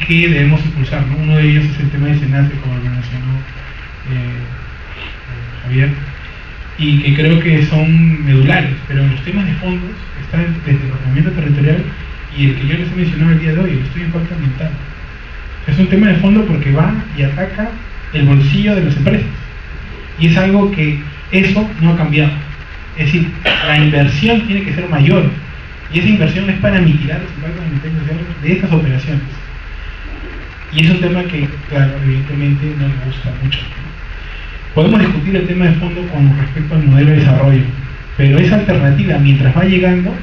que debemos impulsar, ¿no? Uno de ellos es el tema de SENACE, como lo mencionó Javier, y que creo que son medulares, pero en los temas de fondos están desde el ordenamiento territorial y el que yo les he mencionado el día de hoy, el estudio de impacto ambiental. Es un tema de fondo porque va y ataca el bolsillo de las empresas, y es algo que eso no ha cambiado. Es decir, la inversión tiene que ser mayor, y esa inversión es para mitigar los impactos ambientales y sociales de estas operaciones. Y es un tema que, claro, evidentemente no nos gusta mucho. Podemos discutir el tema de fondo con respecto al modelo de desarrollo, pero esa alternativa, mientras va llegando,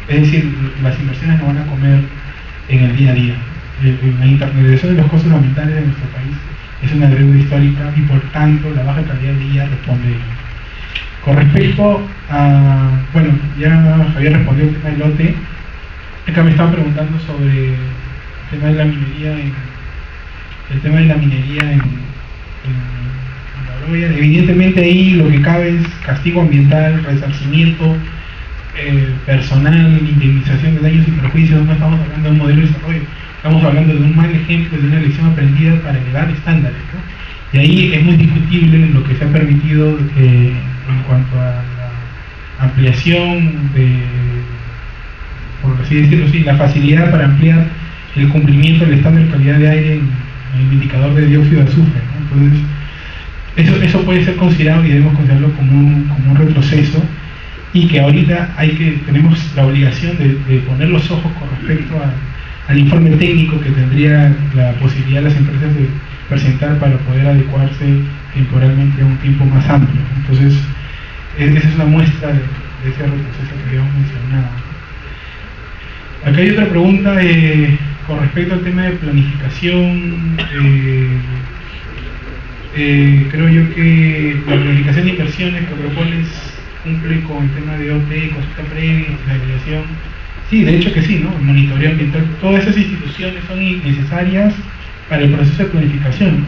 es decir, las inversiones no van a comer en el día a día. La internalización de los costos ambientales de nuestro país es una deuda histórica y por tanto la baja calidad de vida responde a ello. Con respecto a, bueno, ya Javier respondió el tema del lote. Acá me estaban preguntando sobre el tema de la minería en La Gloria. Evidentemente ahí lo que cabe es castigo ambiental, resarcimiento personal, indemnización de daños y perjuicios. No estamos hablando de un modelo de desarrollo, estamos hablando de un mal ejemplo, de una lección aprendida para elevar estándares, ¿no? Y ahí es muy discutible lo que se ha permitido en cuanto a la ampliación por así decirlo, sí, la facilidad para ampliar el cumplimiento del estándar de calidad de aire en el indicador de dióxido de azufre, ¿no? Entonces, eso puede ser considerado y debemos considerarlo como un retroceso, y que ahorita tenemos la obligación de poner los ojos con respecto al informe técnico que tendría la posibilidad de las empresas de presentar para poder adecuarse temporalmente a un tiempo más amplio. Entonces, esa es una muestra de ese retroceso que habíamos mencionado. Acá hay otra pregunta con respecto al tema de planificación. Creo yo que la planificación de inversiones que propones cumple con el tema de OT, consulta previa, evaluación. Sí, de hecho que sí, ¿no? El monitoreo ambiental, todas esas instituciones son necesarias para el proceso de planificación, ¿no?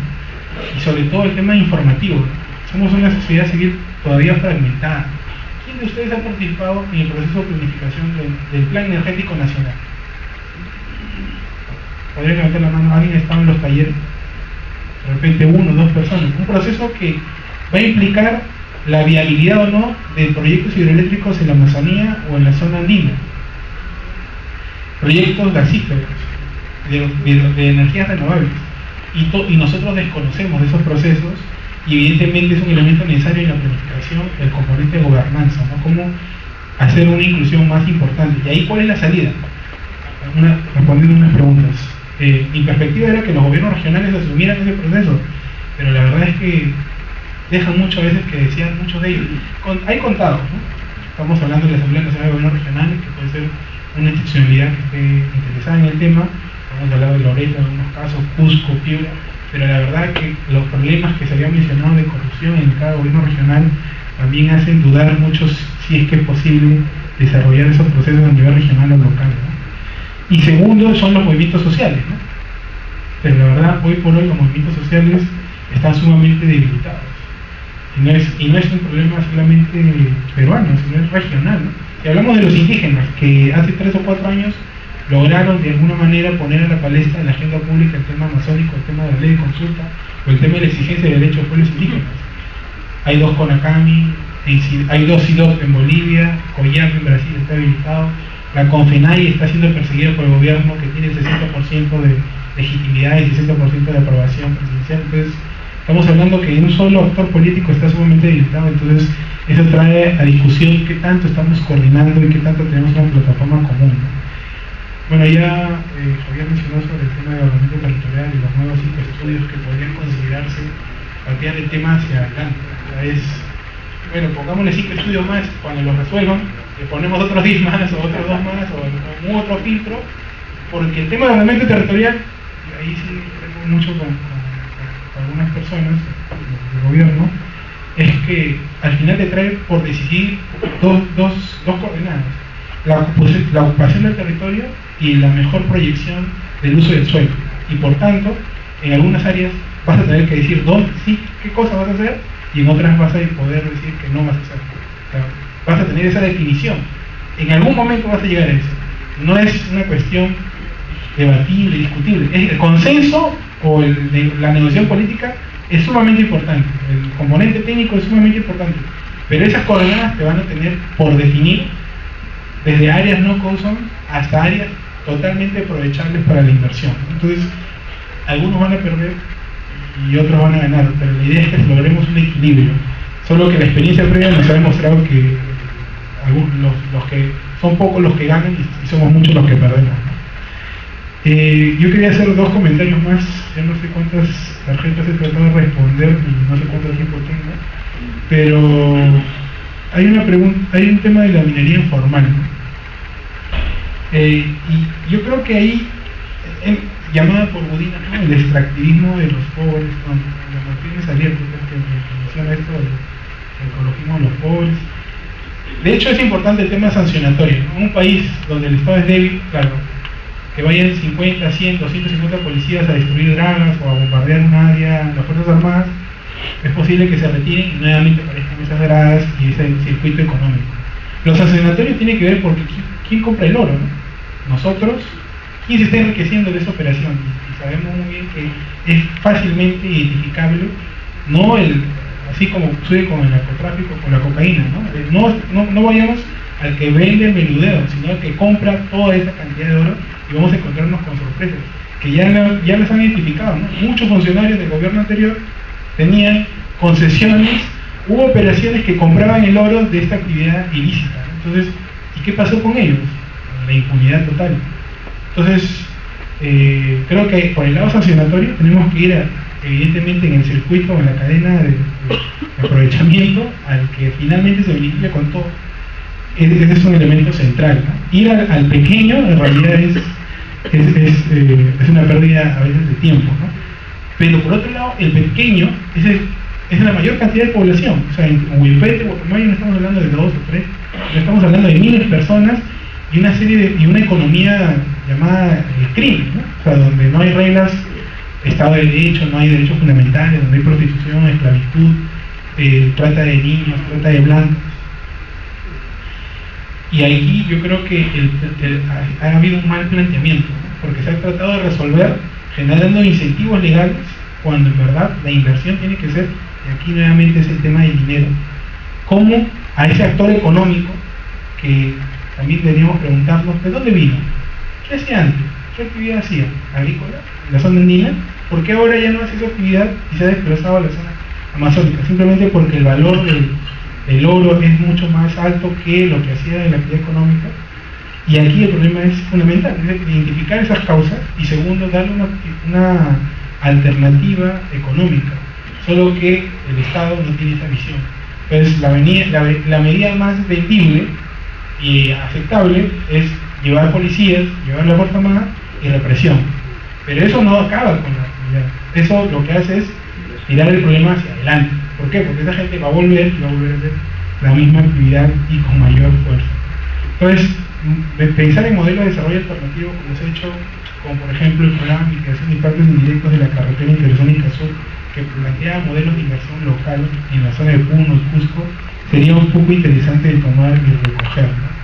Y sobre todo el tema informativo, ¿no? Somos una sociedad civil todavía fragmentada. ¿Quién de ustedes ha participado en el proceso de planificación del Plan Energético Nacional? ¿Podría levantar la mano? ¿Alguien ha estado en los talleres? De repente 1 o 2 personas. Un proceso que va a implicar la viabilidad o no de proyectos hidroeléctricos en la Amazonía o en la zona andina, proyectos gasíferos de energías renovables, y nosotros desconocemos de esos procesos, y evidentemente es un elemento necesario en la planificación, el componente de gobernanza, ¿no? Cómo hacer una inclusión más importante. Y ahí, ¿cuál es la salida? Respondiendo unas preguntas. Mi perspectiva era que los gobiernos regionales asumieran ese proceso, pero la verdad es que dejan mucho a veces que decían muchos de ellos. Hay contados, ¿no? Estamos hablando de la Asamblea Nacional de Gobiernos Regionales, que puede ser una institucionalidad que esté interesada en el tema. Hemos hablado de Loreto en algunos casos, Cusco, Piura, pero la verdad es que los problemas que se habían mencionado de corrupción en cada gobierno regional también hacen dudar mucho si es que es posible desarrollar esos procesos a nivel regional o local, ¿no? Y segundo son los movimientos sociales, ¿no? Pero la verdad, hoy por hoy los movimientos sociales están sumamente debilitados. Y no es un problema solamente peruano, sino es regional, ¿no? Si hablamos de los indígenas, que hace 3 o 4 años lograron de alguna manera poner a la palestra en la agenda pública el tema amazónico, el tema de la ley de consulta, o el tema de la exigencia de derechos de pueblos indígenas. Hay 2 CONACAMI, hay 2 CIDOC en Bolivia, COIAC en Brasil está habilitado, la CONFENAI está siendo perseguida por el gobierno, que tiene el 60% de legitimidad y el 60% de aprobación presidencial. Entonces, estamos hablando que un solo actor político está sumamente debilitado. Entonces, eso trae a discusión qué tanto estamos coordinando y qué tanto tenemos una plataforma común, ¿no? Bueno, ya Javier mencionó sobre el tema de ordenamiento territorial y los nuevos 5 estudios que podrían considerarse partir del tema hacia adelante. O sea, bueno, pongámosle 5 estudios más, cuando los resuelvan, le ponemos otros 10 más, o otros 2 más, o otro filtro, porque el tema de ordenamiento territorial, y ahí sí tengo mucho con algunas personas del gobierno, es que al final te trae por decidir dos coordenadas: la ocupación del territorio y la mejor proyección del uso del suelo. Y por tanto, en algunas áreas vas a tener que decir dónde sí, qué cosa vas a hacer, y en otras vas a poder decir que no vas a hacer. O sea, vas a tener esa definición. En algún momento vas a llegar a eso. No es una cuestión debatible, discutible. El consenso o la negociación política es sumamente importante, el componente técnico es sumamente importante, pero esas coordenadas te van a tener por definir desde áreas no causan hasta áreas totalmente aprovechables para la inversión. Entonces, algunos van a perder y otros van a ganar, pero la idea es que logremos un equilibrio. Solo que la experiencia previa nos ha demostrado que los que son pocos los que ganan y somos muchos los que perdemos, ¿no? Yo quería hacer 2 comentarios más, ya no sé cuántas tarjetas he tratado de responder y no sé cuánto tiempo tengo, pero hay una pregunta, hay un tema de la minería informal, ¿no? Y yo creo que ahí, llamada por Budina, ¿no?, el extractivismo de los pobres, con los Martínez Alier, que menciona esto del ecologismo de los pobres. De hecho es importante el tema sancionatorio, ¿no? En un país donde el Estado es débil, claro, que vayan 50, 100, 250 policías a destruir dragas o a bombardear un área, las Fuerzas Armadas, es posible que se retiren y nuevamente aparezcan esas dragas y ese circuito económico. Lo sancionatorio tiene que ver porque ¿quién compra el oro, no? Nosotros. ¿Quién se está enriqueciendo de esa operación? Y sabemos muy bien que es fácilmente identificable, no así como sucede con el narcotráfico, con la cocaína, ¿no? No vayamos al que vende el menudeo, sino al que compra toda esa cantidad de oro y vamos a encontrarnos con sorpresas, que ya las han identificado, ¿no? Muchos funcionarios del gobierno anterior tenían concesiones, hubo operaciones que compraban el oro de esta actividad ilícita, ¿no? Entonces, ¿y qué pasó con ellos? La impunidad total. Entonces, creo que por el lado sancionatorio tenemos que ir evidentemente en el circuito o en la cadena de aprovechamiento al que finalmente se beneficia con todo. Ese es un elemento central, ¿no? Ir al pequeño en realidad es una pérdida a veces de tiempo, ¿no? Pero por otro lado, el pequeño es la mayor cantidad de población. O sea, en Huilpete, Guatemala, no estamos hablando de 2 o 3, no estamos hablando de miles de personas y una economía llamada crimen, ¿no? O sea, donde no hay reglas, Estado de Derecho, no hay derechos fundamentales, donde hay prostitución, esclavitud, trata de niños, trata de blancos. Y aquí yo creo que ha habido un mal planteamiento, ¿no? Porque se ha tratado de resolver generando incentivos legales cuando en verdad la inversión tiene que ser, y aquí nuevamente es el tema del dinero, como a ese actor económico que también deberíamos preguntarnos ¿de dónde vino? ¿Qué hacía antes? ¿Qué actividad hacía? ¿Agrícola? ¿En la zona andina? ¿Por qué ahora ya no hace esa actividad y se ha desplazado a la zona amazónica? Simplemente porque el valor del oro es mucho más alto que lo que hacía en la actividad económica. Y aquí el problema es fundamental, es identificar esas causas y segundo, darle una alternativa económica. Solo que el Estado no tiene esa visión. Entonces la medida más vendible y aceptable es llevar policías, llevar la Fuerza Armada y represión. Pero eso no acaba con la actividad. Eso lo que hace es tirar el problema hacia adelante. ¿Por qué? Porque esa gente va a volver y va a volver a hacer la misma actividad y con mayor fuerza. Entonces, pensar en modelos de desarrollo alternativo como se ha hecho, como por ejemplo el programa de mitigación de impactos indirectos de la carretera interzónica sur, que plantea modelos de inversión local en la zona de Puno, Cusco, sería un poco interesante de tomar y recoger, ¿no?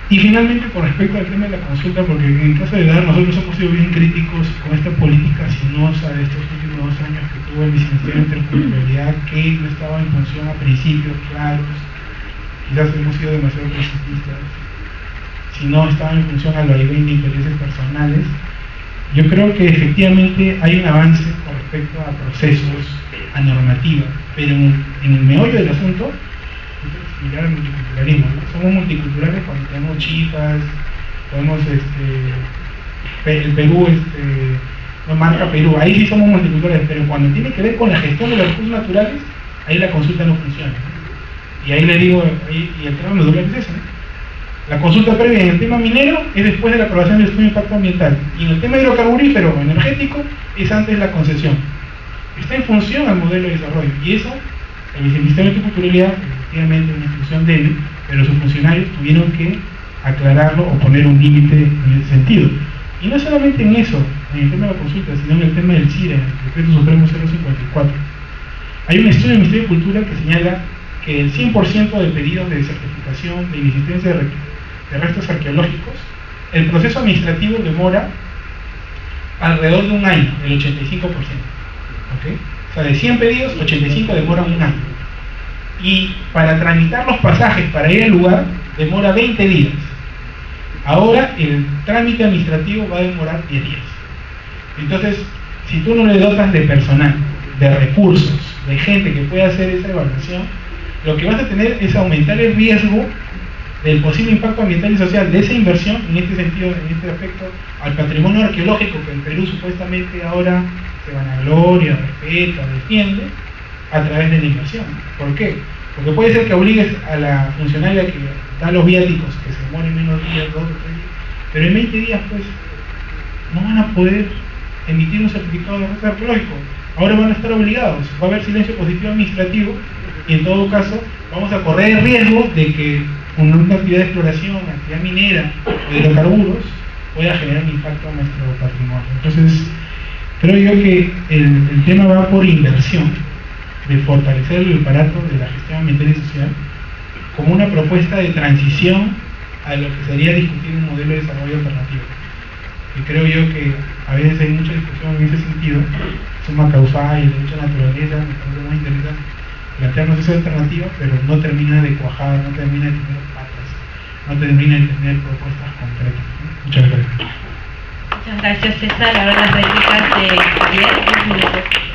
Y finalmente, con respecto al tema de la consulta, porque en el caso de DAR nosotros hemos sido bien críticos con esta política sinuosa de estos últimos 2 años que tuvo el Viceministerio de Interculturalidad, que no estaba en función a principios claros, quizás hemos sido demasiado pesimistas, si no estaba en función al vaivén de intereses personales. Yo creo que efectivamente hay un avance con respecto a procesos, a normativa, pero en el meollo del asunto, mirar el multiculturalismo, ¿no? Somos multiculturales cuando tenemos chifas, podemos el Perú no marca Perú, ahí sí somos multiculturales, pero cuando tiene que ver con la gestión de los recursos naturales, ahí la consulta no funciona, ¿no? Y ahí le digo, y el tema medular es eso, ¿no? La consulta previa en el tema minero es después de la aprobación del estudio de impacto ambiental, y en el tema hidrocarburífero o energético es antes de la concesión. Está en función al modelo de desarrollo, y eso el Viceministerio de Interculturalidad, efectivamente una institución débil, pero sus funcionarios tuvieron que aclararlo o poner un límite en ese sentido. Y no solamente en eso, en el tema de la consulta, sino en el tema del CIRA, el Decreto Supremo 054. Hay un estudio del Ministerio de Cultura que señala que el 100% de pedidos de certificación de inexistencia de restos arqueológicos el proceso administrativo demora alrededor de un año, el 85%. ¿Okay? O sea, de 100 pedidos, 85 demoran un año. Y para tramitar los pasajes para ir al lugar, demora 20 días. Ahora el trámite administrativo va a demorar 10 días. Entonces, si tú no le dotas de personal, de recursos, de gente que pueda hacer esa evaluación, lo que vas a tener es aumentar el riesgo del posible impacto ambiental y social de esa inversión, en este sentido, en este aspecto, al patrimonio arqueológico que el Perú supuestamente ahora se vanagloria, respeta, defiende, a través de la inversión. ¿Por qué? Porque puede ser que obligues a la funcionaria que da los viáticos, que se demoren menos días, 2 o 3 días, pero en 20 días, pues, no van a poder emitir un certificado de registro arqueológico. Ahora van a estar obligados, va a haber silencio positivo administrativo, y en todo caso vamos a correr el riesgo de que una actividad de exploración, actividad minera o de hidrocarburos pueda generar un impacto a nuestro patrimonio. Entonces, creo yo que el tema va por inversión, de fortalecer el aparato de la gestión ambiental y social como una propuesta de transición a lo que sería discutir un modelo de desarrollo alternativo. Y creo yo que a veces hay mucha discusión en ese sentido, suma causal y el derecho a la naturaleza, me parece muy interesante plantearnos esa alternativa, pero no termina de cuajar, no termina de tener patas, no termina de tener propuestas concretas. Muchas gracias. Muchas gracias, César. Ahora las réplicas de Javier, 10 minutos.